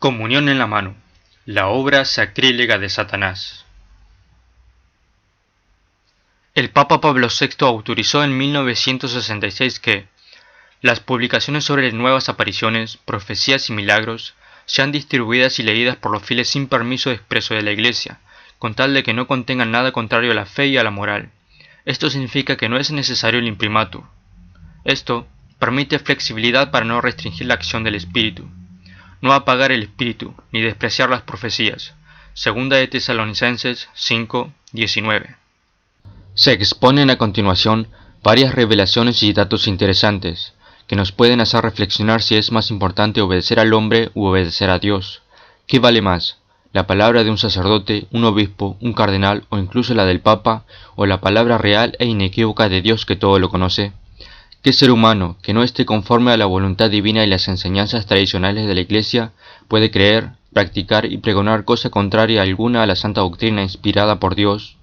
Comunión en la mano, la obra sacrílega de Satanás. El Papa Pablo VI autorizó en 1966 que las publicaciones sobre nuevas apariciones, profecías y milagros sean distribuidas y leídas por los fieles sin permiso expreso de la Iglesia, con tal de que no contengan nada contrario a la fe y a la moral. Esto significa que no es necesario el imprimatur. Esto permite flexibilidad para no restringir la acción del Espíritu, no apagar el espíritu, ni despreciar las profecías. Segunda de Tesalonicenses 5:19. Se exponen a continuación varias revelaciones y datos interesantes, que nos pueden hacer reflexionar si es más importante obedecer al hombre u obedecer a Dios. ¿Qué vale más? ¿La palabra de un sacerdote, un obispo, un cardenal o incluso la del Papa, o la palabra real e inequívoca de Dios que todo lo conoce? ¿Qué ser humano, que no esté conforme a la voluntad divina y las enseñanzas tradicionales de la Iglesia, puede creer, practicar y pregonar cosa contraria alguna a la santa doctrina inspirada por Dios?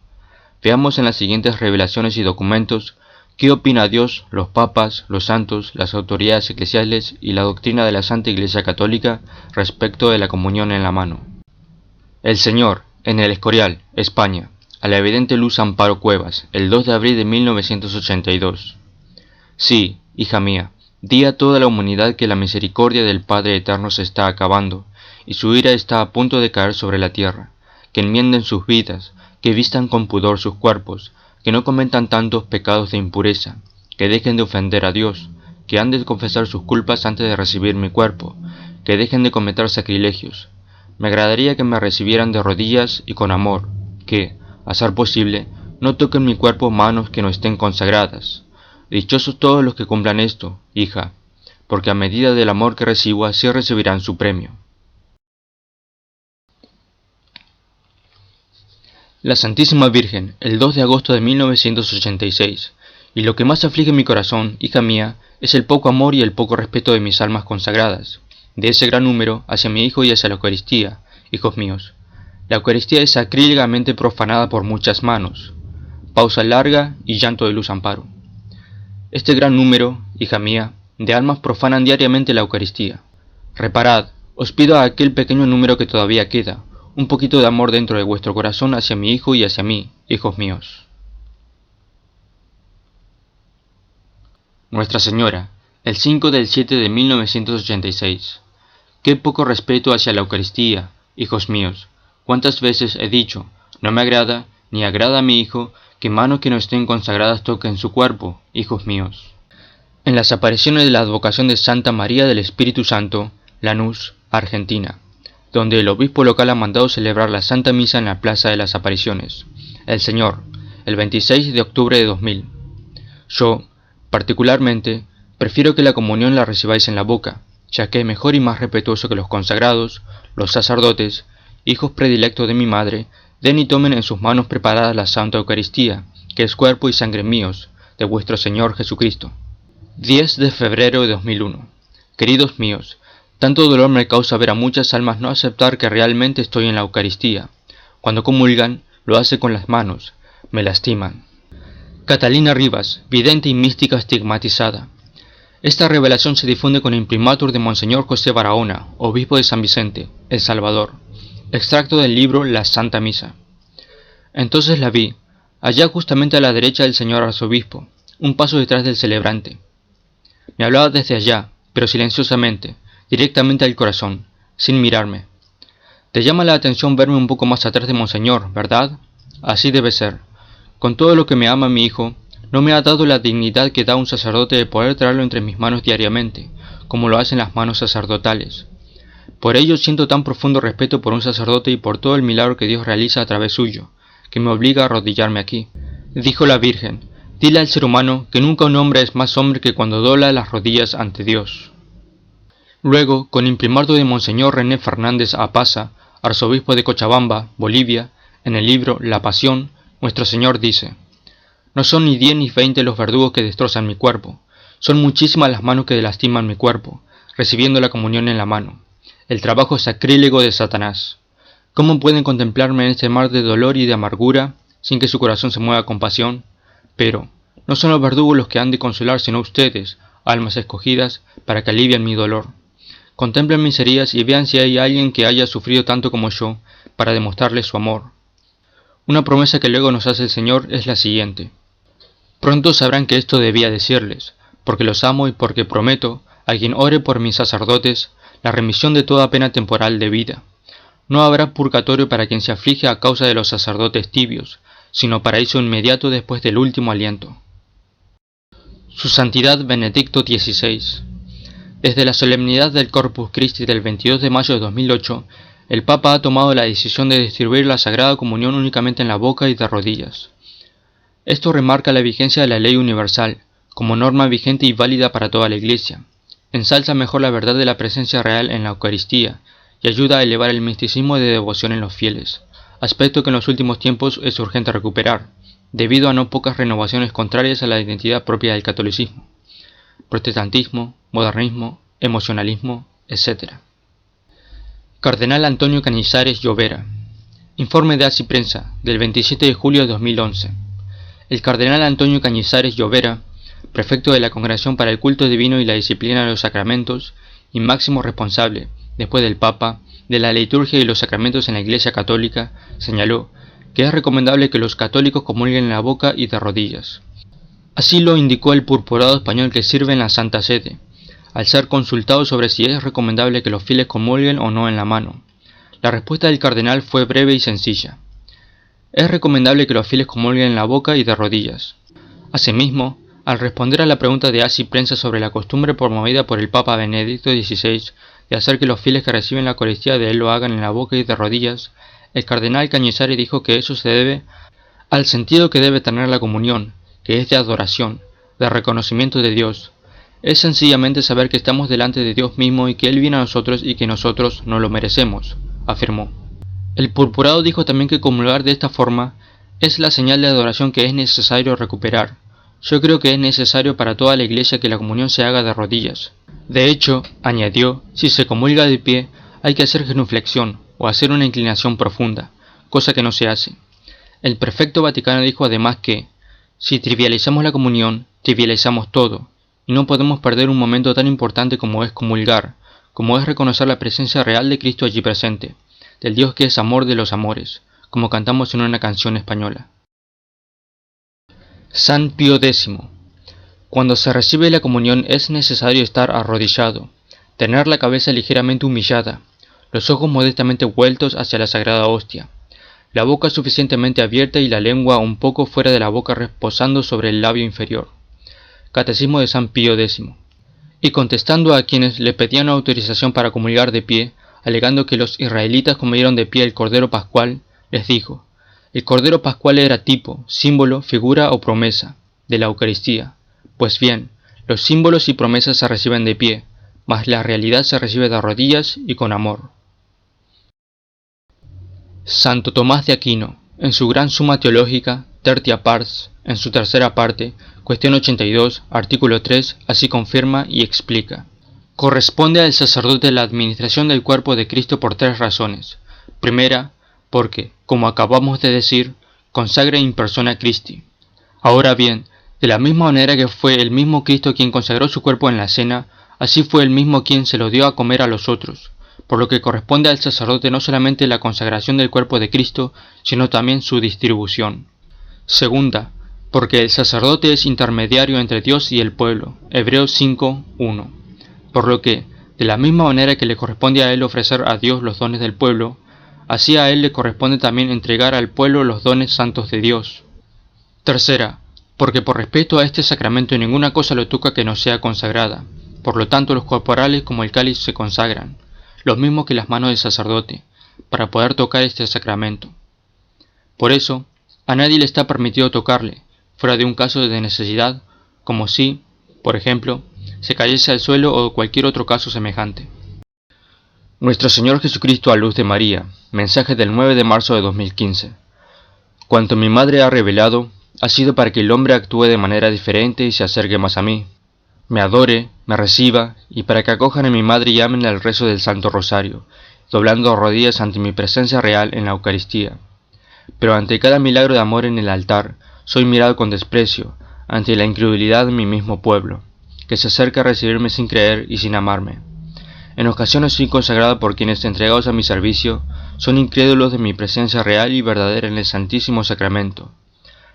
Veamos en las siguientes revelaciones y documentos qué opina Dios, los papas, los santos, las autoridades eclesiales y la doctrina de la Santa Iglesia Católica respecto de la comunión en la mano. El Señor, en El Escorial, España, a la evidente Luz Amparo Cuevas, el 2 de abril de 1982. Sí, hija mía, di a toda la humanidad que la misericordia del Padre Eterno se está acabando, y su ira está a punto de caer sobre la tierra, que enmienden sus vidas, que vistan con pudor sus cuerpos, que no cometan tantos pecados de impureza, que dejen de ofender a Dios, que han de confesar sus culpas antes de recibir mi cuerpo, que dejen de cometer sacrilegios. Me agradaría que me recibieran de rodillas y con amor, que, a ser posible, no toquen mi cuerpo manos que no estén consagradas. Dichosos todos los que cumplan esto, hija, porque a medida del amor que recibo así recibirán su premio. La Santísima Virgen, el 2 de agosto de 1986, y lo que más aflige mi corazón, hija mía, es el poco amor y el poco respeto de mis almas consagradas, de ese gran número hacia mi Hijo y hacia la Eucaristía, hijos míos. La Eucaristía es sacrílegamente profanada por muchas manos. Pausa larga y llanto de Luz Amparo. Este gran número, hija mía, de almas profanan diariamente la Eucaristía. Reparad, os pido a aquel pequeño número que todavía queda, un poquito de amor dentro de vuestro corazón hacia mi Hijo y hacia mí, hijos míos. Nuestra Señora, el 5 del 7 de 1986. Qué poco respeto hacia la Eucaristía, hijos míos. ¿Cuántas veces he dicho, no me agrada, ni agrada a mi Hijo, que manos que no estén consagradas toquen su cuerpo, hijos míos? En las apariciones de la advocación de Santa María del Espíritu Santo, Lanús, Argentina, donde el obispo local ha mandado celebrar la Santa Misa en la Plaza de las Apariciones, el Señor, el 26 de octubre de 2000. Yo, particularmente, prefiero que la comunión la recibáis en la boca, ya que es mejor y más respetuoso que los consagrados, los sacerdotes, hijos predilectos de mi madre, den y tomen en sus manos preparadas la Santa Eucaristía, que es cuerpo y sangre míos, de vuestro Señor Jesucristo. 10 de febrero de 2001. Queridos míos, tanto dolor me causa ver a muchas almas no aceptar que realmente estoy en la Eucaristía. Cuando comulgan, lo hace con las manos, me lastiman. Catalina Rivas, vidente y mística estigmatizada. Esta revelación se difunde con imprimatur de Monseñor José Barahona, obispo de San Vicente, El Salvador. Extracto del libro La Santa Misa. Entonces la vi, allá justamente a la derecha del señor arzobispo, un paso detrás del celebrante. Me hablaba desde allá, pero silenciosamente, directamente al corazón, sin mirarme. Te llama la atención verme un poco más atrás de Monseñor, ¿verdad? Así debe ser. Con todo lo que me ama mi Hijo, no me ha dado la dignidad que da un sacerdote de poder traerlo entre mis manos diariamente, como lo hacen las manos sacerdotales. Por ello siento tan profundo respeto por un sacerdote y por todo el milagro que Dios realiza a través suyo, que me obliga a arrodillarme aquí. Dijo la Virgen, dile al ser humano que nunca un hombre es más hombre que cuando dobla las rodillas ante Dios. Luego, con imprimatur de Monseñor René Fernández Apaza, arzobispo de Cochabamba, Bolivia, en el libro La Pasión, nuestro Señor dice, no son ni 10 ni 20 los verdugos que destrozan mi cuerpo, son muchísimas las manos que lastiman mi cuerpo, recibiendo la comunión en la mano. El trabajo sacrílego de Satanás. ¿Cómo pueden contemplarme en este mar de dolor y de amargura, sin que su corazón se mueva con pasión? Pero, no son los verdugos los que han de consolar, sino ustedes, almas escogidas, para que alivien mi dolor. Contemplen mis heridas y vean si hay alguien que haya sufrido tanto como yo, para demostrarles su amor. Una promesa que luego nos hace el Señor es la siguiente. Pronto sabrán que esto debía decirles, porque los amo y porque prometo, a quien ore por mis sacerdotes, la remisión de toda pena temporal de vida. No habrá purgatorio para quien se aflige a causa de los sacerdotes tibios, sino paraíso inmediato después del último aliento. Su Santidad Benedicto XVI. Desde la solemnidad del Corpus Christi del 22 de mayo de 2008, el Papa ha tomado la decisión de distribuir la Sagrada Comunión únicamente en la boca y de rodillas. Esto remarca la vigencia de la ley universal, como norma vigente y válida para toda la Iglesia. Ensalza mejor la verdad de la presencia real en la Eucaristía y ayuda a elevar el misticismo de devoción en los fieles, aspecto que en los últimos tiempos es urgente recuperar, debido a no pocas renovaciones contrarias a la identidad propia del catolicismo, protestantismo, modernismo, emocionalismo, etc. Cardenal Antonio Cañizares Llovera. Informe de ASI Prensa, del 27 de julio de 2011. El cardenal Antonio Cañizares Llovera, prefecto de la Congregación para el Culto Divino y la Disciplina de los Sacramentos, y máximo responsable, después del Papa, de la liturgia y los sacramentos en la Iglesia Católica, señaló que es recomendable que los católicos comulguen en la boca y de rodillas. Así lo indicó el purpurado español que sirve en la Santa Sede, al ser consultado sobre si es recomendable que los fieles comulguen o no en la mano. La respuesta del cardenal fue breve y sencilla. Es recomendable que los fieles comulguen en la boca y de rodillas. Asimismo, al responder a la pregunta de ASI Prensa sobre la costumbre promovida por el Papa Benedicto XVI de hacer que los fieles que reciben la Eucaristía de él lo hagan en la boca y de rodillas, el cardenal Cañizares dijo que eso se debe al sentido que debe tener la comunión, que es de adoración, de reconocimiento de Dios. Es sencillamente saber que estamos delante de Dios mismo y que Él viene a nosotros y que nosotros no lo merecemos, afirmó. El purpurado dijo también que comulgar de esta forma es la señal de adoración que es necesario recuperar. Yo creo que es necesario para toda la Iglesia que la comunión se haga de rodillas. De hecho, añadió, si se comulga de pie, hay que hacer genuflexión o hacer una inclinación profunda, cosa que no se hace. El prefecto vaticano dijo además que, si trivializamos la comunión, trivializamos todo, y no podemos perder un momento tan importante como es comulgar, como es reconocer la presencia real de Cristo allí presente, del Dios que es amor de los amores, como cantamos en una canción española. San Pío X. Cuando se recibe la comunión es necesario estar arrodillado, tener la cabeza ligeramente humillada, los ojos modestamente vueltos hacia la sagrada hostia, la boca suficientemente abierta y la lengua un poco fuera de la boca reposando sobre el labio inferior. Catecismo de San Pío X. Y contestando a quienes le pedían autorización para comulgar de pie, alegando que los israelitas comieron de pie el Cordero Pascual, les dijo, el Cordero Pascual era tipo, símbolo, figura o promesa de la Eucaristía. Pues bien, los símbolos y promesas se reciben de pie, mas la realidad se recibe de rodillas y con amor. Santo Tomás de Aquino, en su gran Suma Teológica, Tertia Pars, en su tercera parte, cuestión 82, artículo 3, así confirma y explica. Corresponde al sacerdote la administración del cuerpo de Cristo por tres razones. Primera, porque, como acabamos de decir, consagra in persona Christi. Ahora bien, de la misma manera que fue el mismo Cristo quien consagró su cuerpo en la cena, así fue el mismo quien se lo dio a comer a los otros, por lo que corresponde al sacerdote no solamente la consagración del cuerpo de Cristo, sino también su distribución. Segunda, porque el sacerdote es intermediario entre Dios y el pueblo, Hebreos 5:1, por lo que, de la misma manera que le corresponde a él ofrecer a Dios los dones del pueblo, así a él le corresponde también entregar al pueblo los dones santos de Dios. Tercera, porque por respeto a este sacramento ninguna cosa lo toca que no sea consagrada, por lo tanto los corporales como el cáliz se consagran, los mismos que las manos del sacerdote, para poder tocar este sacramento. Por eso, a nadie le está permitido tocarle, fuera de un caso de necesidad, como si, por ejemplo, se cayese al suelo o cualquier otro caso semejante. Nuestro Señor Jesucristo a luz de María, mensaje del 9 de marzo de 2015. Cuanto mi madre ha revelado, ha sido para que el hombre actúe de manera diferente y se acerque más a mí, me adore, me reciba, y para que acojan a mi madre y amen al rezo del Santo Rosario, doblando rodillas ante mi presencia real en la Eucaristía. Pero ante cada milagro de amor en el altar, soy mirado con desprecio, ante la incredulidad de mi mismo pueblo, que se acerca a recibirme sin creer y sin amarme. En ocasiones soy consagrado por quienes, entregados a mi servicio, son incrédulos de mi presencia real y verdadera en el Santísimo Sacramento.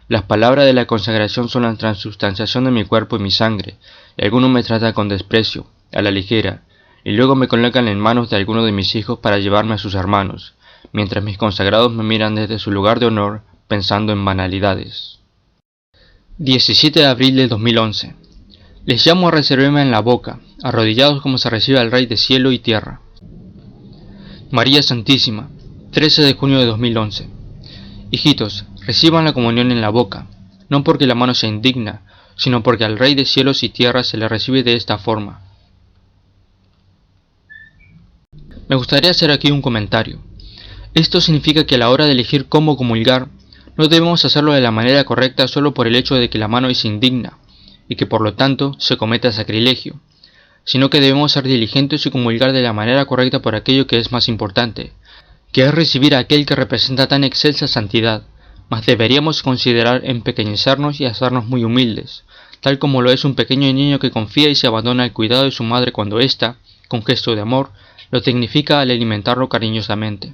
Las palabras de la consagración son la transubstanciación de mi cuerpo y mi sangre, y algunos me tratan con desprecio, a la ligera, y luego me colocan en manos de algunos de mis hijos para llevarme a sus hermanos, mientras mis consagrados me miran desde su lugar de honor, pensando en banalidades. 17 de abril de 2011. Les llamo a recibirme en la boca, arrodillados como se recibe al Rey de cielo y tierra. María Santísima, 13 de junio de 2011. Hijitos, reciban la comunión en la boca, no porque la mano sea indigna, sino porque al Rey de cielos y tierra se le recibe de esta forma. Me gustaría hacer aquí un comentario. Esto significa que a la hora de elegir cómo comulgar, no debemos hacerlo de la manera correcta solo por el hecho de que la mano es indigna, y que por lo tanto se cometa sacrilegio, sino que debemos ser diligentes y comulgar de la manera correcta por aquello que es más importante, que es recibir a aquel que representa tan excelsa santidad, mas deberíamos considerar empequeñecernos y hacernos muy humildes, tal como lo es un pequeño niño que confía y se abandona al cuidado de su madre cuando ésta, con gesto de amor, lo dignifica al alimentarlo cariñosamente.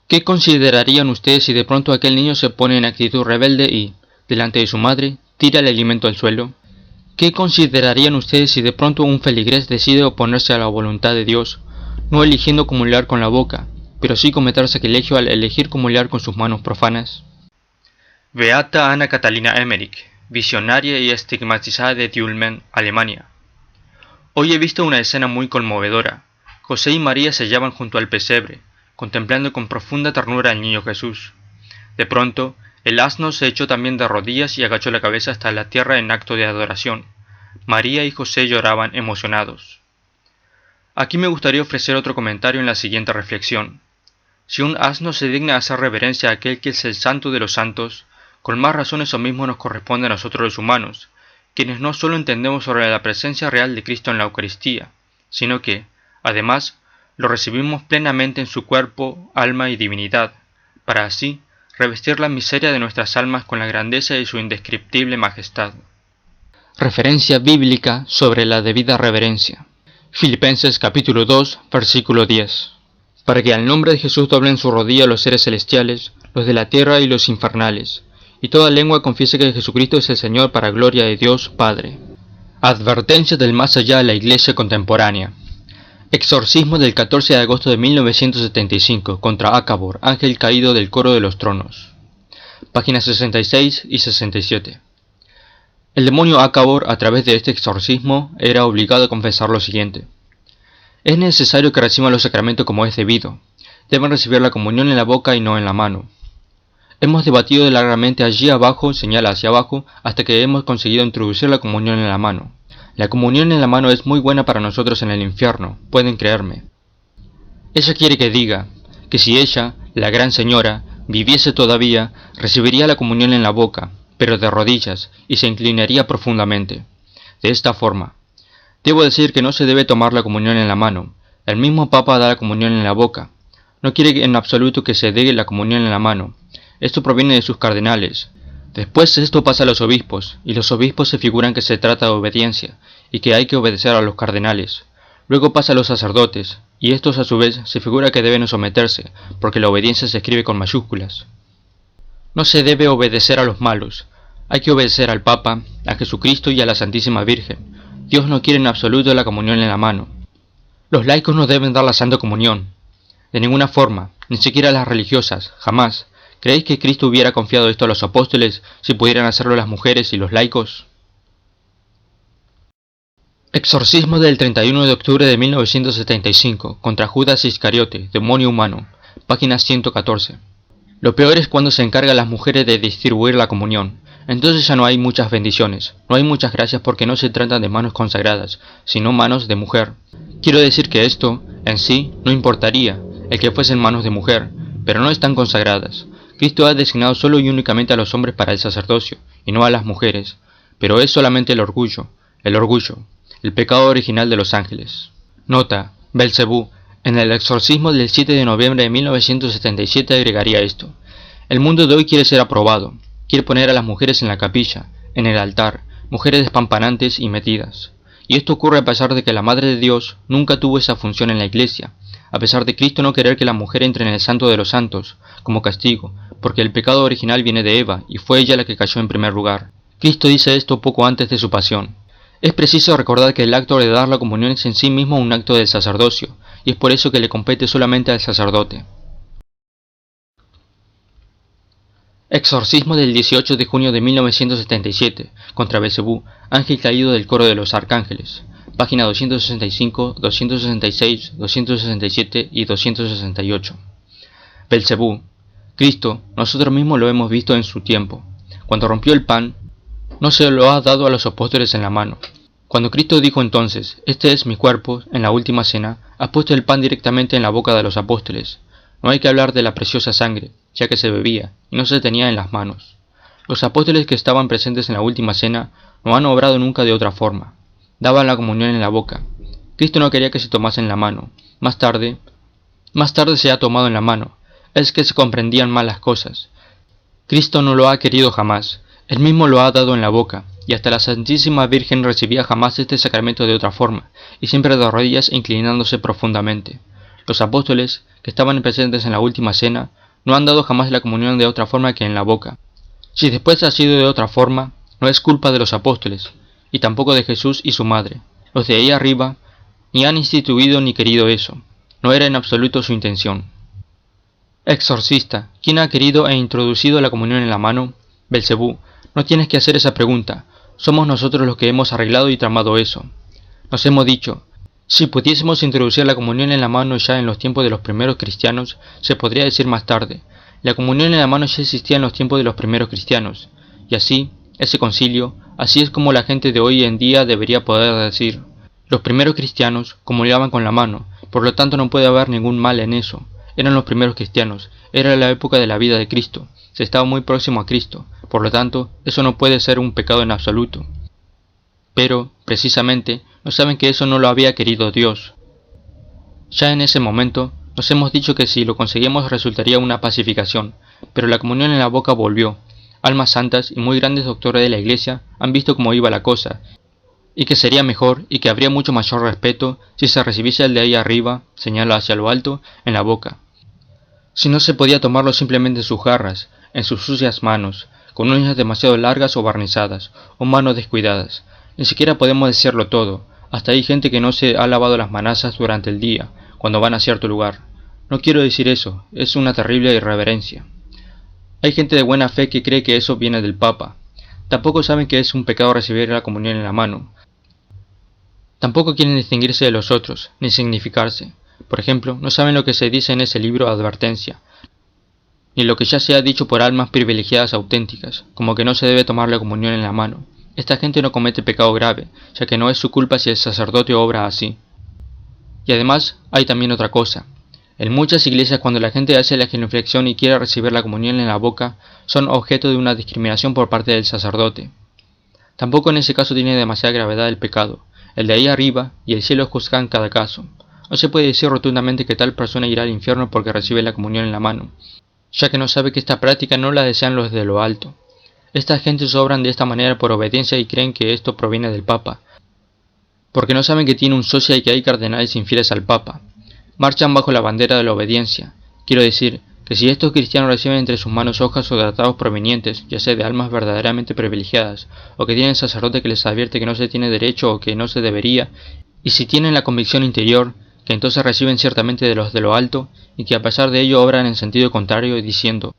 ¿Qué considerarían ustedes si de pronto aquel niño se pone en actitud rebelde y, delante de su madre, tira el alimento al suelo? ¿Qué considerarían ustedes si de pronto un feligrés decide oponerse a la voluntad de Dios, no eligiendo comulgar con la boca, pero sí cometer sacrilegio al elegir comulgar con sus manos profanas? Beata Ana Catalina Emmerich, visionaria y estigmatizada de Dülmen, Alemania. Hoy he visto una escena muy conmovedora. José y María se hallaban junto al pesebre, contemplando con profunda ternura al niño Jesús. De pronto, el asno se echó también de rodillas y agachó la cabeza hasta la tierra en acto de adoración. María y José lloraban emocionados. Aquí me gustaría ofrecer otro comentario en la siguiente reflexión. Si un asno se digna hacer reverencia a aquel que es el santo de los santos, con más razón eso mismo nos corresponde a nosotros los humanos, quienes no solo entendemos sobre la presencia real de Cristo en la Eucaristía, sino que, además, lo recibimos plenamente en su cuerpo, alma y divinidad, para así revestir la miseria de nuestras almas con la grandeza de su indescriptible majestad. Referencia bíblica sobre la debida reverencia. Filipenses capítulo 2, versículo 10. Para que al nombre de Jesús doblen su rodilla los seres celestiales, los de la tierra y los infernales, y toda lengua confiese que Jesucristo es el Señor para gloria de Dios Padre. Advertencia del más allá de la Iglesia contemporánea. Exorcismo del 14 de agosto de 1975 contra Acabor, ángel caído del coro de los tronos. Páginas 66 y 67. El demonio Acabor, a través de este exorcismo, era obligado a confesar lo siguiente. Es necesario que reciban los sacramentos como es debido. Deben recibir la comunión en la boca y no en la mano. Hemos debatido largamente allí abajo, señala hacia abajo, hasta que hemos conseguido introducir la comunión en la mano. La comunión en la mano es muy buena para nosotros en el infierno, pueden creerme. Ella quiere que diga, que si ella, la gran señora, viviese todavía, recibiría la comunión en la boca, pero de rodillas, y se inclinaría profundamente. De esta forma. Debo decir que no se debe tomar la comunión en la mano. El mismo Papa da la comunión en la boca. No quiere en absoluto que se dé la comunión en la mano. Esto proviene de sus cardenales. Después esto pasa a los obispos, y los obispos se figuran que se trata de obediencia, y que hay que obedecer a los cardenales. Luego pasa a los sacerdotes, y estos a su vez se figura que deben someterse, porque la obediencia se escribe con mayúsculas. No se debe obedecer a los malos, hay que obedecer al Papa, a Jesucristo y a la Santísima Virgen. Dios no quiere en absoluto la comunión en la mano. Los laicos no deben dar la Santa Comunión, de ninguna forma, ni siquiera las religiosas, jamás. ¿Creéis que Cristo hubiera confiado esto a los apóstoles si pudieran hacerlo las mujeres y los laicos? Exorcismo del 31 de octubre de 1975 contra Judas Iscariote, demonio humano, página 114. Lo peor es cuando se encarga a las mujeres de distribuir la comunión. Entonces ya no hay muchas bendiciones, no hay muchas gracias porque no se tratan de manos consagradas, sino manos de mujer. Quiero decir que esto, en sí, no importaría, el que fuesen manos de mujer, pero no están consagradas. Cristo ha designado solo y únicamente a los hombres para el sacerdocio, y no a las mujeres, pero es solamente el orgullo, el pecado original de los ángeles. Nota, Belcebú, en el exorcismo del 7 de noviembre de 1977 agregaría esto. El mundo de hoy quiere ser aprobado, quiere poner a las mujeres en la capilla, en el altar, mujeres despampanantes y metidas. Y esto ocurre a pesar de que la Madre de Dios nunca tuvo esa función en la Iglesia, a pesar de Cristo no querer que la mujer entre en el Santo de los Santos, como castigo, porque el pecado original viene de Eva, y fue ella la que cayó en primer lugar. Cristo dice esto poco antes de su pasión. Es preciso recordar que el acto de dar la comunión es en sí mismo un acto del sacerdocio, y es por eso que le compete solamente al sacerdote. Exorcismo del 18 de junio de 1977, contra Belcebú, ángel caído del coro de los arcángeles. Página 265, 266, 267 y 268. Belcebú. Cristo, nosotros mismos lo hemos visto en su tiempo. Cuando rompió el pan, no se lo ha dado a los apóstoles en la mano. Cuando Cristo dijo entonces, este es mi cuerpo, en la última cena, ha puesto el pan directamente en la boca de los apóstoles. No hay que hablar de la preciosa sangre, ya que se bebía, y no se tenía en las manos. Los apóstoles que estaban presentes en la última cena no han obrado nunca de otra forma. Daban la comunión en la boca. Cristo no quería que se tomase en la mano. Más tarde se ha tomado en la mano. Es que se comprendían mal las cosas. Cristo no lo ha querido jamás. Él mismo lo ha dado en la boca, y hasta la Santísima Virgen recibía jamás este sacramento de otra forma, y siempre de rodillas e inclinándose profundamente. Los apóstoles, que estaban presentes en la última cena, no han dado jamás la comunión de otra forma que en la boca. Si después ha sido de otra forma, no es culpa de los apóstoles, y tampoco de Jesús y su madre. Los de ahí arriba ni han instituido ni querido eso. No era en absoluto su intención. Exorcista, ¿quién ha querido e introducido la comunión en la mano? Belcebú. No tienes que hacer esa pregunta. Somos nosotros los que hemos arreglado y tramado eso. Nos hemos dicho, si pudiésemos introducir la comunión en la mano ya en los tiempos de los primeros cristianos, se podría decir más tarde. La comunión en la mano ya existía en los tiempos de los primeros cristianos. Y así, ese concilio, así es como la gente de hoy en día debería poder decir. Los primeros cristianos comulgaban con la mano, por lo tanto no puede haber ningún mal en eso. Eran los primeros cristianos, era la época de la vida de Cristo, se estaba muy próximo a Cristo, por lo tanto, eso no puede ser un pecado en absoluto. Pero, precisamente, no saben que eso no lo había querido Dios. Ya en ese momento, nos hemos dicho que si lo conseguíamos resultaría una pacificación, pero la comunión en la boca volvió. Almas santas y muy grandes doctores de la Iglesia han visto cómo iba la cosa, y que sería mejor y que habría mucho mayor respeto si se recibiese el de ahí arriba, señala hacia lo alto, en la boca. Si no se podía tomarlo simplemente en sus jarras, en sus sucias manos, con uñas demasiado largas o barnizadas, o manos descuidadas. Ni siquiera podemos decirlo todo, hasta hay gente que no se ha lavado las manazas durante el día, cuando van a cierto lugar. No quiero decir eso, es una terrible irreverencia. Hay gente de buena fe que cree que eso viene del Papa. Tampoco saben que es un pecado recibir la comunión en la mano. Tampoco quieren distinguirse de los otros, ni significarse. Por ejemplo, no saben lo que se dice en ese libro Advertencia, ni lo que ya se ha dicho por almas privilegiadas auténticas, como que no se debe tomar la comunión en la mano. Esta gente no comete pecado grave, ya que no es su culpa si el sacerdote obra así. Y además, hay también otra cosa. En muchas iglesias, cuando la gente hace la genuflexión y quiere recibir la comunión en la boca, son objeto de una discriminación por parte del sacerdote. Tampoco en ese caso tiene demasiada gravedad el pecado. El de ahí arriba y el cielo juzgan cada caso. No se puede decir rotundamente que tal persona irá al infierno porque recibe la comunión en la mano, ya que no sabe que esta práctica no la desean los de lo alto. Estas gentes obran de esta manera por obediencia y creen que esto proviene del Papa, porque no saben que tiene un socio y que hay cardenales infieles al Papa. Marchan bajo la bandera de la obediencia. Quiero decir, que si estos cristianos reciben entre sus manos hojas o tratados provenientes, ya sea de almas verdaderamente privilegiadas, o que tienen sacerdote que les advierte que no se tiene derecho o que no se debería, y si tienen la convicción interior, que entonces reciben ciertamente de los de lo alto, y que a pesar de ello obran en sentido contrario, diciendo,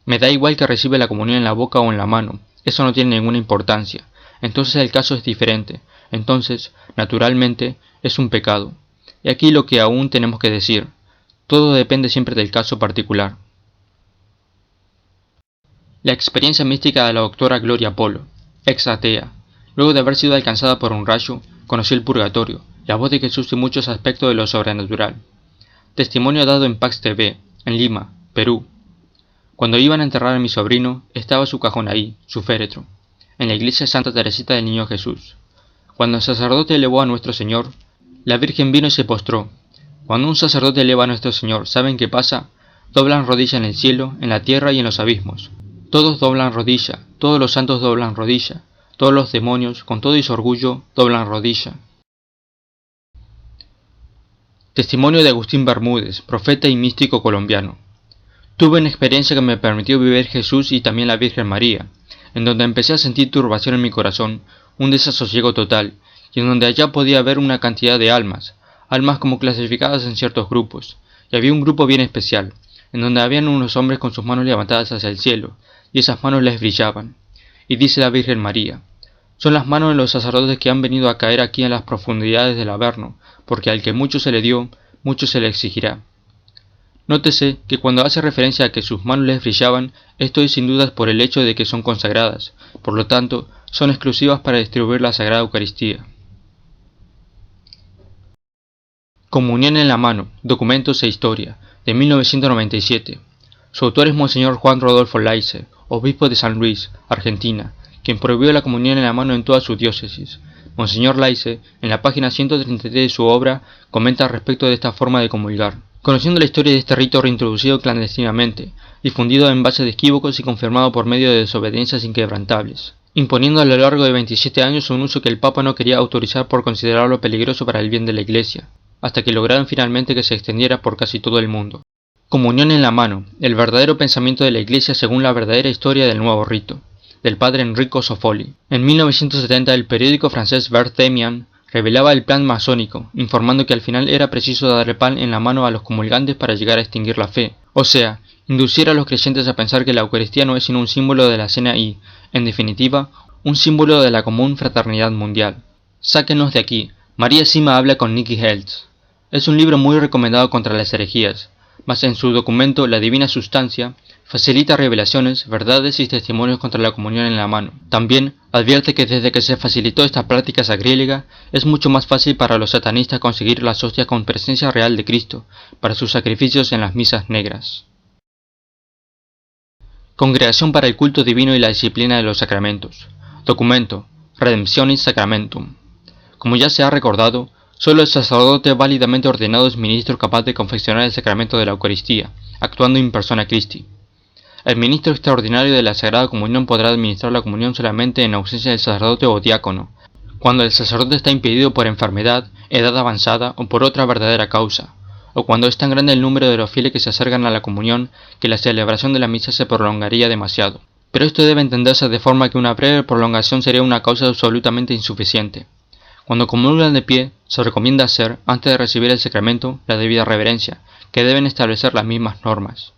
me da igual que recibe la comunión en la boca o en la mano, eso no tiene ninguna importancia. Entonces el caso es diferente, entonces, naturalmente, es un pecado. Y aquí lo que aún tenemos que decir, todo depende siempre del caso particular. La experiencia mística de la doctora Gloria Polo, ex atea, luego de haber sido alcanzada por un rayo, conoció el purgatorio, la voz de Jesús y muchos aspectos de lo sobrenatural. Testimonio dado en Pax TV, en Lima, Perú. Cuando iban a enterrar a mi sobrino, estaba su cajón ahí, su féretro, en la iglesia Santa Teresita del Niño Jesús. Cuando el sacerdote elevó a nuestro Señor, la Virgen vino y se postró. Cuando un sacerdote eleva a nuestro Señor, ¿saben qué pasa? Doblan rodilla en el cielo, en la tierra y en los abismos. Todos doblan rodilla, todos los santos doblan rodilla. todos los demonios, con todo y su orgullo, doblan rodilla. Testimonio de Agustín Bermúdez, profeta y místico colombiano. Tuve una experiencia que me permitió vivir Jesús y también la Virgen María, en donde empecé a sentir turbación en mi corazón, un desasosiego total, y en donde allá podía haber una cantidad de almas como clasificadas en ciertos grupos, y había un grupo bien especial, en donde habían unos hombres con sus manos levantadas hacia el cielo, y esas manos les brillaban. Y dice la Virgen María: son las manos de los sacerdotes que han venido a caer aquí en las profundidades del Averno, porque al que mucho se le dio, mucho se le exigirá. Nótese que cuando hace referencia a que sus manos les brillaban, esto es sin dudas por el hecho de que son consagradas, por lo tanto, son exclusivas para distribuir la Sagrada Eucaristía. Comunión en la mano, documentos e historia, de 1997. Su autor es Monseñor Juan Rodolfo Laice, obispo de San Luis, Argentina, quien prohibió la comunión en la mano en toda su diócesis. Monseñor Laice, en la página 133 de su obra, comenta respecto de esta forma de comulgar. Conociendo la historia de este rito reintroducido clandestinamente, difundido en bases de equívocos y confirmado por medio de desobediencias inquebrantables, imponiendo a lo largo de 27 años un uso que el Papa no quería autorizar por considerarlo peligroso para el bien de la Iglesia, hasta que lograron finalmente que se extendiera por casi todo el mundo. Comunión en la mano, el verdadero pensamiento de la Iglesia según la verdadera historia del nuevo rito, del padre Enrico Sofoli. En 1970 el periódico francés Vert Demian revelaba el plan masónico, informando que al final era preciso dar el pan en la mano a los comulgantes para llegar a extinguir la fe, o sea, inducir a los creyentes a pensar que la Eucaristía no es sino un símbolo de la cena y, en definitiva, un símbolo de la común fraternidad mundial. Sáquenos de aquí. María Sima habla con Nikki Heltz. Es un libro muy recomendado contra las herejías, mas en su documento La Divina Sustancia facilita revelaciones, verdades y testimonios contra la comunión en la mano. También advierte que desde que se facilitó esta práctica sacrílega, es mucho más fácil para los satanistas conseguir las hostias con presencia real de Cristo, para sus sacrificios en las misas negras. Congregación para el culto divino y la disciplina de los sacramentos. Documento Redemptionis Sacramentum. Como ya se ha recordado, solo el sacerdote válidamente ordenado es ministro capaz de confeccionar el sacramento de la Eucaristía, actuando in persona Christi. El ministro extraordinario de la Sagrada Comunión podrá administrar la comunión solamente en ausencia del sacerdote o diácono, cuando el sacerdote está impedido por enfermedad, edad avanzada o por otra verdadera causa, o cuando es tan grande el número de los fieles que se acercan a la comunión que la celebración de la misa se prolongaría demasiado. Pero esto debe entenderse de forma que una breve prolongación sería una causa absolutamente insuficiente. Cuando comulgan de pie, se recomienda hacer, antes de recibir el sacramento, la debida reverencia, que deben establecer las mismas normas.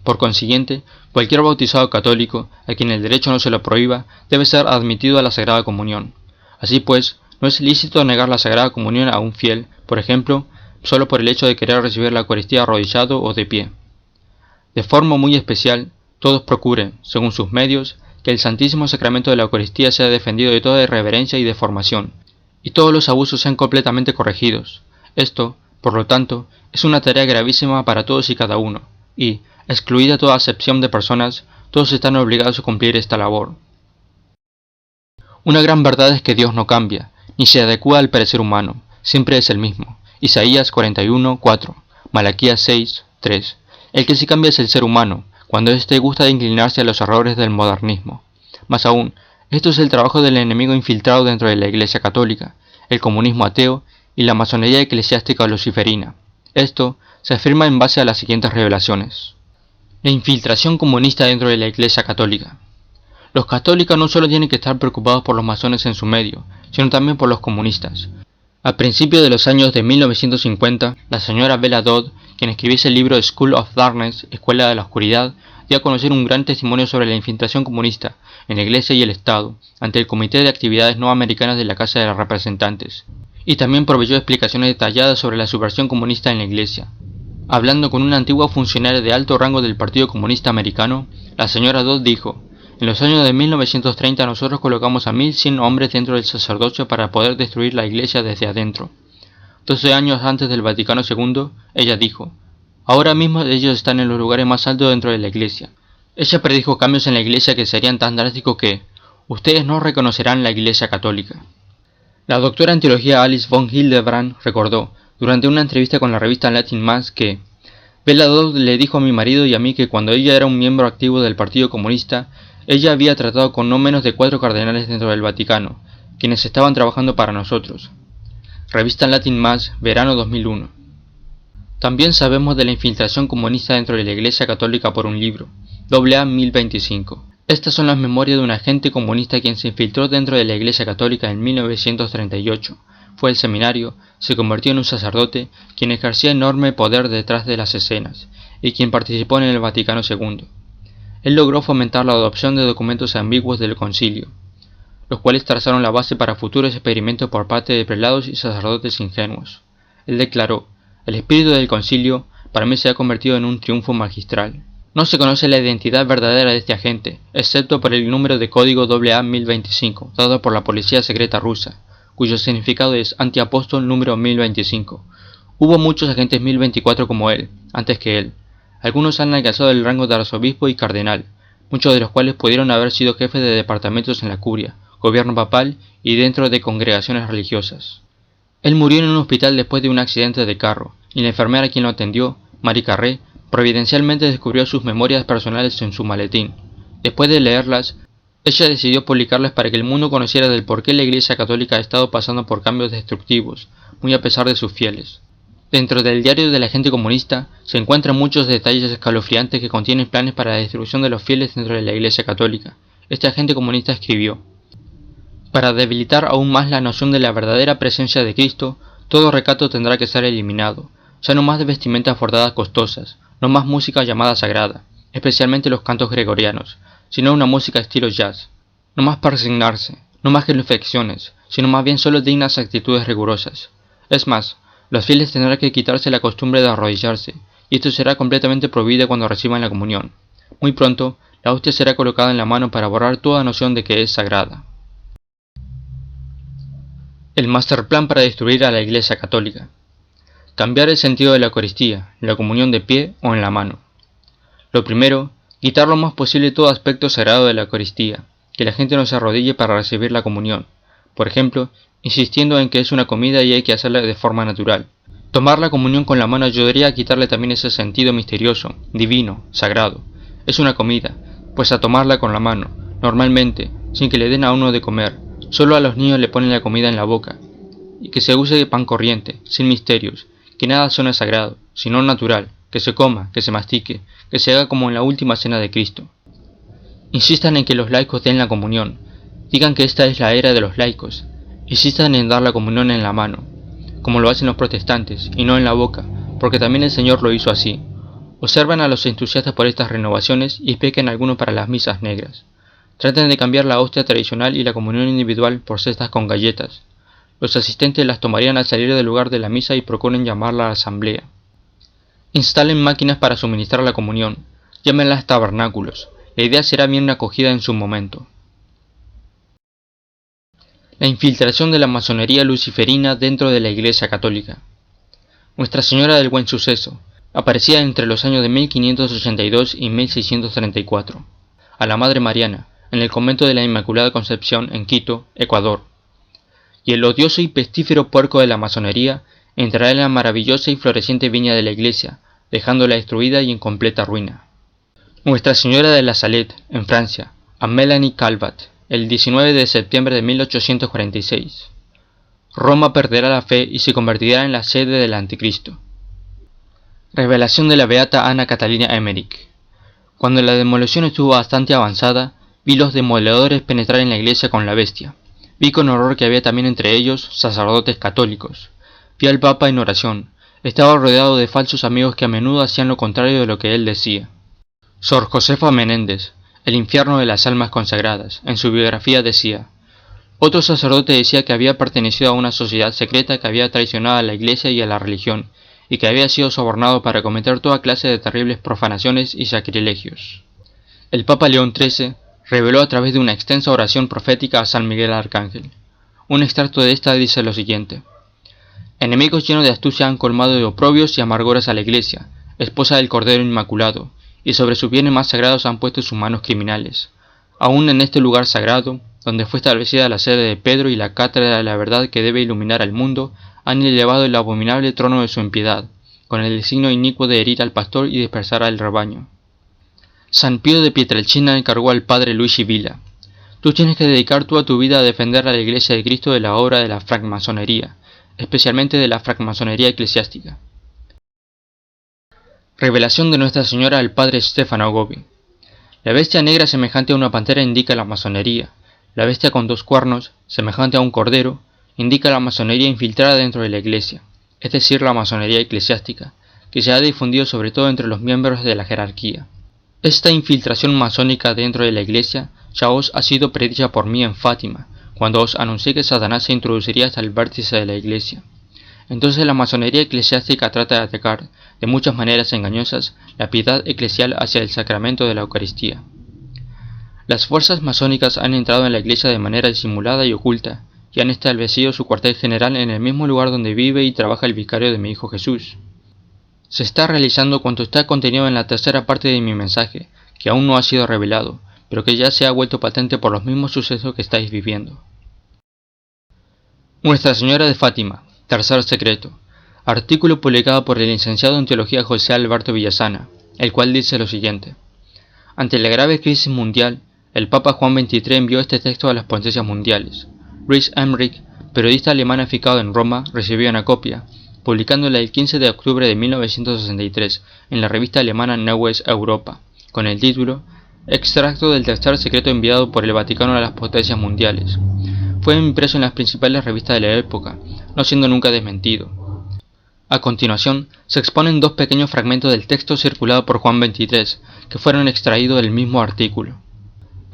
Por consiguiente, cualquier bautizado católico, a quien el derecho no se lo prohíba, debe ser admitido a la Sagrada Comunión. Así pues, no es lícito negar la Sagrada Comunión a un fiel, por ejemplo, solo por el hecho de querer recibir la Eucaristía arrodillado o de pie. De forma muy especial, todos procuren, según sus medios, que el Santísimo Sacramento de la Eucaristía sea defendido de toda irreverencia y deformación, y todos los abusos sean completamente corregidos. Esto, por lo tanto, es una tarea gravísima para todos y cada uno, y, excluida toda acepción de personas, todos están obligados a cumplir esta labor. Una gran verdad es que Dios no cambia, ni se adecúa al parecer humano, siempre es el mismo. Isaías 41:4, Malaquías 6:3. El que sí cambia es el ser humano, cuando éste gusta de inclinarse a los errores del modernismo. Más aún, esto es el trabajo del enemigo infiltrado dentro de la Iglesia Católica, el comunismo ateo y la masonería eclesiástica luciferina. Esto se afirma en base a las siguientes revelaciones. La infiltración comunista dentro de la Iglesia Católica. Los católicos no solo tienen que estar preocupados por los masones en su medio, sino también por los comunistas. A principios de los años de 1950, la señora Bella Dodd, quien escribiese el libro School of Darkness, Escuela de la Oscuridad, dio a conocer un gran testimonio sobre la infiltración comunista en la Iglesia y el Estado, ante el Comité de Actividades No Americanas de la Casa de los Representantes, y también proveyó explicaciones detalladas sobre la subversión comunista en la Iglesia. Hablando con una antigua funcionaria de alto rango del Partido Comunista Americano, la señora Dodd dijo: en los años de 1930 nosotros colocamos a 1100 hombres dentro del sacerdocio para poder destruir la Iglesia desde adentro. 12 años antes del Vaticano II, ella dijo: ahora mismo ellos están en los lugares más altos dentro de la Iglesia. Ella predijo cambios en la Iglesia que serían tan drásticos que ustedes no reconocerán la Iglesia Católica. La doctora en teología Alice von Hildebrand recordó, durante una entrevista con la revista Latin Mass, que Bella Dodd le dijo a mi marido y a mí que cuando ella era un miembro activo del Partido Comunista, Ella había tratado con no menos de 4 cardenales dentro del Vaticano, quienes estaban trabajando para nosotros. Revista Latin Mass, verano 2001. También sabemos de la infiltración comunista dentro de la Iglesia Católica por un libro, AA 1025. Estas son las memorias de un agente comunista quien se infiltró dentro de la Iglesia Católica en 1938. Fue al seminario, se convirtió en un sacerdote, quien ejercía enorme poder detrás de las escenas, y quien participó en el Vaticano II. Él logró fomentar la adopción de documentos ambiguos del concilio, los cuales trazaron la base para futuros experimentos por parte de prelados y sacerdotes ingenuos. Él declaró: "El espíritu del concilio para mí se ha convertido en un triunfo magistral". No se conoce la identidad verdadera de este agente, excepto por el número de código AA 1025, dado por la policía secreta rusa, cuyo significado es antiapóstol número 1025. Hubo muchos agentes 1024 como él, antes que él. Algunos han alcanzado el rango de arzobispo y cardenal, muchos de los cuales pudieron haber sido jefes de departamentos en la curia, gobierno papal y dentro de congregaciones religiosas. Él murió en un hospital después de un accidente de carro, y la enfermera quien lo atendió, Marie Carré, providencialmente descubrió sus memorias personales en su maletín. Después de leerlas, ella decidió publicarlas para que el mundo conociera del por qué la Iglesia Católica ha estado pasando por cambios destructivos, muy a pesar de sus fieles. Dentro del diario del agente comunista se encuentran muchos detalles escalofriantes que contienen planes para la destrucción de los fieles dentro de la Iglesia Católica. Este agente comunista escribió: "Para debilitar aún más la noción de la verdadera presencia de Cristo, todo recato tendrá que ser eliminado. Ya no más de vestimentas bordadas costosas, no más música llamada sagrada, especialmente los cantos gregorianos, sino una música estilo jazz. No más persignarse, no más genuflexiones, sino más bien solo dignas actitudes rigurosas. Es más, los fieles tendrán que quitarse la costumbre de arrodillarse, y esto será completamente prohibido cuando reciban la comunión. Muy pronto, la hostia será colocada en la mano para borrar toda noción de que es sagrada". El masterplan para destruir a la Iglesia Católica. Cambiar el sentido de la Eucaristía, la comunión de pie o en la mano. Lo primero, quitar lo más posible todo aspecto sagrado de la Eucaristía, que la gente no se arrodille para recibir la comunión, por ejemplo, insistiendo en que es una comida y hay que hacerla de forma natural. Tomar la comunión con la mano ayudaría a quitarle también ese sentido misterioso, divino, sagrado. Es una comida, pues a tomarla con la mano, normalmente, sin que le den a uno de comer, solo a los niños le ponen la comida en la boca, y que se use pan corriente, sin misterios, que nada suene sagrado, sino natural, que se coma, que se mastique, que se haga como en la última cena de Cristo. Insistan en que los laicos den la comunión, digan que esta es la era de los laicos, insistan en dar la comunión en la mano, como lo hacen los protestantes, y no en la boca, porque también el Señor lo hizo así. Observan a los entusiastas por estas renovaciones y pequen algunos para las misas negras. Traten de cambiar la hostia tradicional y la comunión individual por cestas con galletas. Los asistentes las tomarían al salir del lugar de la misa y procuren llamarla asamblea. Instalen máquinas para suministrar la comunión, llámenlas tabernáculos. La idea será bien acogida en su momento. La infiltración de la masonería luciferina dentro de la Iglesia Católica. Nuestra Señora del Buen Suceso aparecía entre los años de 1582 y 1634, a la Madre Mariana, en el convento de la Inmaculada Concepción en Quito, Ecuador. Y el odioso y pestífero puerco de la masonería entrará en la maravillosa y floreciente viña de la Iglesia, dejándola destruida y en completa ruina. Nuestra Señora de la Salette, en Francia, a Melanie Calvat, el 19 de septiembre de 1846. Roma perderá la fe y se convertirá en la sede del Anticristo. Revelación de la beata Ana Catalina Emmerich. Cuando la demolición estuvo bastante avanzada, vi los demoledores penetrar en la iglesia con la bestia. Vi con horror que había también entre ellos sacerdotes católicos. Vi al Papa en oración. Estaba rodeado de falsos amigos que a menudo hacían lo contrario de lo que él decía. Sor Josefa Menéndez, El infierno de las almas consagradas, en su biografía decía: otro sacerdote decía que había pertenecido a una sociedad secreta que había traicionado a la iglesia y a la religión, y que había sido sobornado para cometer toda clase de terribles profanaciones y sacrilegios. El Papa León XIII reveló a través de una extensa oración profética a San Miguel Arcángel. Un extracto de esta dice lo siguiente: enemigos llenos de astucia han colmado de oprobios y amarguras a la iglesia, esposa del Cordero Inmaculado, y sobre sus bienes más sagrados han puesto sus manos criminales. Aún en este lugar sagrado, donde fue establecida la sede de Pedro y la cátedra de la verdad que debe iluminar al mundo, han elevado el abominable trono de su impiedad, con el designio inicuo de herir al pastor y dispersar al rebaño. San Pío de Pietrelcina encargó al padre Luigi Villa: tú tienes que dedicar toda tu vida a defender a la Iglesia de Cristo de la obra de la francmasonería, especialmente de la francmasonería eclesiástica. Revelación de Nuestra Señora al padre Stefano Gobbi. La bestia negra semejante a una pantera indica la masonería. La bestia con 2 cuernos, semejante a un cordero, indica la masonería infiltrada dentro de la Iglesia, es decir, la masonería eclesiástica, que se ha difundido sobre todo entre los miembros de la jerarquía. Esta infiltración masónica dentro de la Iglesia ya os ha sido predicha por mí en Fátima, cuando os anuncié que Satanás se introduciría hasta el vértice de la Iglesia. Entonces la masonería eclesiástica trata de atacar, de muchas maneras engañosas, la piedad eclesial hacia el sacramento de la Eucaristía. Las fuerzas masónicas han entrado en la Iglesia de manera disimulada y oculta, y han establecido su cuartel general en el mismo lugar donde vive y trabaja el vicario de mi Hijo Jesús. Se está realizando cuanto está contenido en la tercera parte de mi mensaje, que aún no ha sido revelado, pero que ya se ha vuelto patente por los mismos sucesos que estáis viviendo. Nuestra Señora de Fátima, tercer secreto. Artículo publicado por el licenciado en Teología José Alberto Villasana, el cual dice lo siguiente: ante la grave crisis mundial, el Papa Juan XXIII envió este texto a las potencias mundiales. Luis Emmerich, periodista alemán aficado en Roma, recibió una copia, publicándola el 15 de octubre de 1963 en la revista alemana Neues Europa, con el título Extracto del tercer secreto enviado por el Vaticano a las potencias mundiales. Fue impreso en las principales revistas de la época, no siendo nunca desmentido. A continuación, se exponen 2 pequeños fragmentos del texto circulado por Juan XXIII, que fueron extraídos del mismo artículo.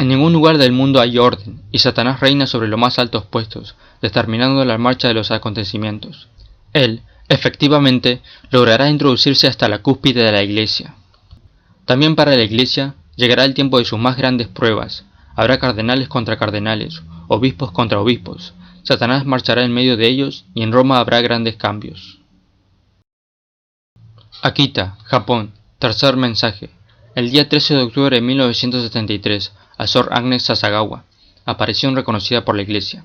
En ningún lugar del mundo hay orden, y Satanás reina sobre los más altos puestos, determinando la marcha de los acontecimientos. Él, efectivamente, logrará introducirse hasta la cúspide de la Iglesia. También para la Iglesia llegará el tiempo de sus más grandes pruebas. Habrá cardenales contra cardenales, obispos contra obispos. Satanás marchará en medio de ellos, y en Roma habrá grandes cambios. Akita, Japón, tercer mensaje. El día 13 de octubre de 1973, a Sor Agnes Sasagawa, aparición reconocida por la Iglesia.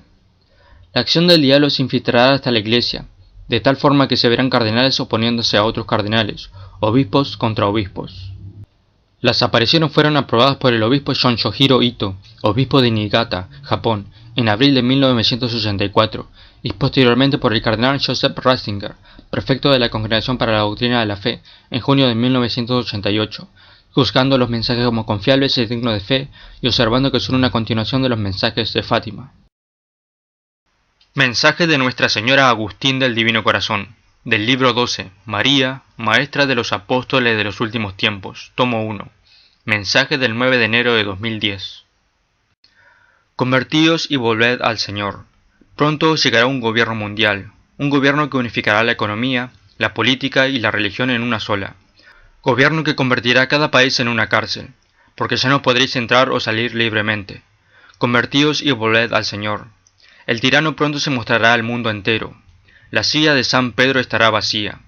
La acción del diablo se infiltrará hasta la Iglesia, de tal forma que se verán cardenales oponiéndose a otros cardenales, obispos contra obispos. Las apariciones fueron aprobadas por el obispo Shonshohiro Ito, obispo de Niigata, Japón, en abril de 1984, y posteriormente por el cardenal Joseph Ratzinger, prefecto de la Congregación para la Doctrina de la Fe, en junio de 1988, juzgando los mensajes como confiables y dignos de fe y observando que son una continuación de los mensajes de Fátima. Mensaje de Nuestra Señora Agustín del Divino Corazón, del libro 12, María, Maestra de los Apóstoles de los Últimos Tiempos, tomo 1, mensaje del 9 de enero de 2010. Convertíos y volved al Señor. Pronto llegará un gobierno mundial, un gobierno que unificará la economía, la política y la religión en una sola. Gobierno que convertirá a cada país en una cárcel, porque ya no podréis entrar o salir libremente. Convertíos y volved al Señor. El tirano pronto se mostrará al mundo entero. La silla de San Pedro estará vacía.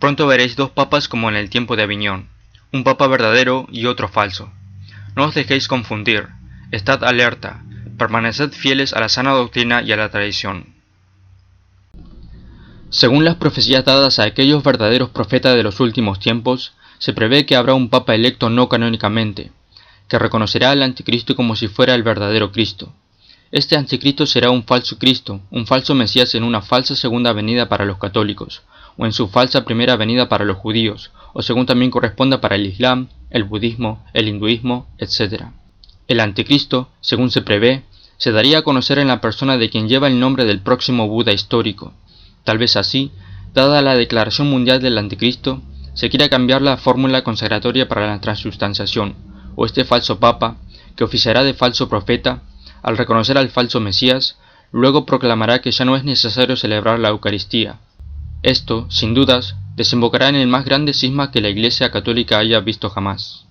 Pronto veréis 2 papas como en el tiempo de Aviñón, un papa verdadero y otro falso. No os dejéis confundir, estad alerta, permaneced fieles a la sana doctrina y a la tradición. Según las profecías dadas a aquellos verdaderos profetas de los últimos tiempos, se prevé que habrá un papa electo no canónicamente, que reconocerá al anticristo como si fuera el verdadero Cristo. Este anticristo será un falso Cristo, un falso Mesías en una falsa segunda venida para los católicos, o en su falsa primera venida para los judíos, o según también corresponda para el Islam, el budismo, el hinduismo, etc. El anticristo, según se prevé, se daría a conocer en la persona de quien lleva el nombre del próximo Buda histórico. Tal vez así, dada la declaración mundial del anticristo, se quiera cambiar la fórmula consagratoria para la transustanciación, o este falso papa, que oficiará de falso profeta, al reconocer al falso Mesías, luego proclamará que ya no es necesario celebrar la Eucaristía. Esto, sin dudas, desembocará en el más grande cisma que la Iglesia católica haya visto jamás.